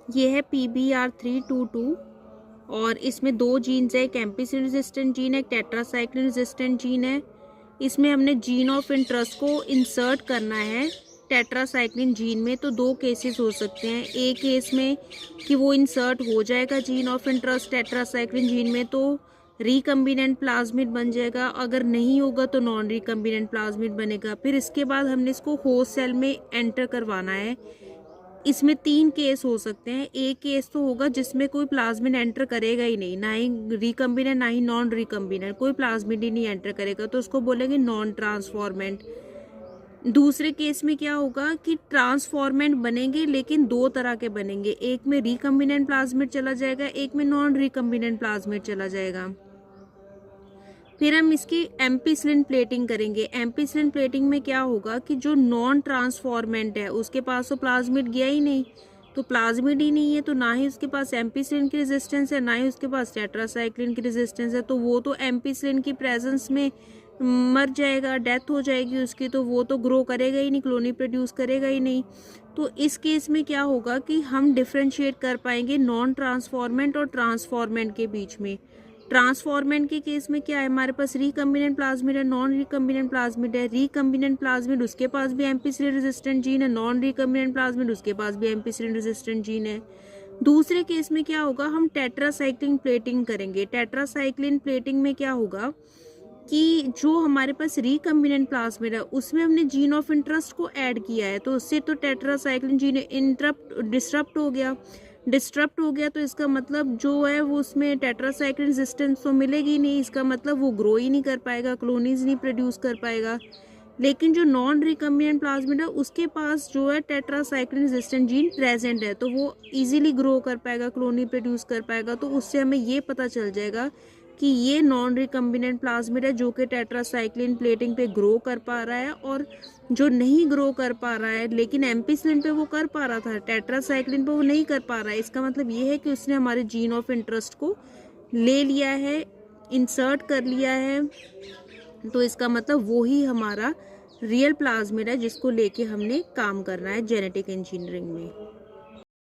ये है PBR322 और इसमें 2 जीन्स है, एक एम्पिसिलिन रेजिस्टेंट जीन है, एक टेट्रासाइक्लिन रेजिस्टेंट जीन है। इसमें हमने जीन ऑफ इंटरेस्ट को इंसर्ट करना है टेट्रासाइक्लिन जीन में। तो 2 केसेस हो सकते हैं। एक केस में कि वो इंसर्ट हो जाएगा gene of interest tetracycline gene में तो रिकम्बिनेंट प्लाज्मिड बन जाएगा, अगर नहीं होगा तो नॉन रिकम्बिनेंट प्लाज्मिड बनेगा। फिर इसके बाद हमने इसको होस्ट सेल में एंटर करवाना है। इसमें 3 केस हो सकते हैं। एक केस तो होगा जिसमें कोई प्लाज्मिड एंटर करेगा ही नहीं, ना ही रिकम्बिनेंट ना ही नॉन रिकम्बिनेंट, कोई प्लाज्मिड ही नहीं एंटर करेगा, तो उसको बोलेंगे नॉन ट्रांसफॉर्मेंट। दूसरे केस में क्या होगा कि ट्रांसफॉर्मेंट बनेंगे लेकिन 2 तरह के बनेंगे, एक में रिकम्बिनेंट प्लाज्मिड चला जाएगा, एक में नॉन रिकम्बिनेंट प्लाज्मिड चला जाएगा। फिर हम इसकी एम्पिसिलिन प्लेटिंग करेंगे। एम्पिसिलिन प्लेटिंग में क्या होगा कि जो नॉन ट्रांसफॉर्मेंट है उसके पास तो प्लाज्मिड गया ही नहीं, तो प्लाज्मिड ही नहीं है तो ना ही उसके पास एम्पिसिलिन की रेजिस्टेंस है, ना ही उसके पास टेट्रासाइक्लिन की रेजिस्टेंस है, तो वो तो एम्पिसिलिन की प्रेजेंस में मर जाएगा, डेथ हो जाएगी उसकी, तो वो तो ग्रो करेगा ही नहीं, कॉलोनी प्रोड्यूस करेगा ही नहीं। तो इस केस में क्या होगा कि हम डिफ्रेंशिएट कर पाएंगे नॉन ट्रांसफॉर्मेंट और ट्रांसफॉर्मेंट के बीच में। ट्रांसफॉर्मेंट के केस में क्या है, हमारे पास रिकम्बिनेंट प्लाज्मिड है, नॉन रिकम्बिनेंट प्लाज्मिड है। रिकम्बिनेंट प्लाज्मिड उसके पास भी एम्पिसिलिन रेजिस्टेंट जीन है, नॉन रिकम्बिनेंट प्लाज्मिड उसके पास भी एम्पिसिलिन रेजिस्टेंट जीन है। दूसरे केस में क्या होगा, हम टेट्रासाइक्लिन प्लेटिंग करेंगे। टेट्रासाइक्लिन प्लेटिंग में क्या होगा कि जो हमारे पास रिकम्बिनेंट प्लाज्मिड है उसमें हमने जीन ऑफ इंटरेस्ट को ऐड किया है, तो उससे तो टेट्रासाइक्लिन जीन डिस्टरप्ट हो गया, तो इसका मतलब जो है वो उसमें टेट्रासाइक्लिन रेजिस्टेंस तो मिलेगी नहीं, इसका मतलब वो ग्रो ही नहीं कर पाएगा, कॉलोनीज नहीं प्रोड्यूस कर पाएगा। लेकिन जो नॉन रिकम्बिनेंट प्लाज्मिड है उसके पास जो है टेट्रासाइक्लिन रेजिस्टेंट जीन प्रेजेंट है, तो वो इजीली ग्रो कर पाएगा, कॉलोनी प्रोड्यूस कर पाएगा। तो उससे हमें ये पता चल जाएगा कि ये नॉन रिकम्बिनेंट प्लाज्मिड है जो कि टेट्रासाइक्लिन प्लेटिंग पे ग्रो कर पा रहा है, और जो नहीं ग्रो कर पा रहा है लेकिन एम्पिसिलिन पे वो कर पा रहा था, टेट्रासाइक्लिन पे वो नहीं कर पा रहा है। इसका मतलब ये है कि उसने हमारे जीन ऑफ इंटरेस्ट को ले लिया है, इंसर्ट कर लिया है, तो इसका मतलब वो ही हमारा रियल प्लाज्मिड है जिसको लेके हमने काम करना है जेनेटिक इंजीनियरिंग में।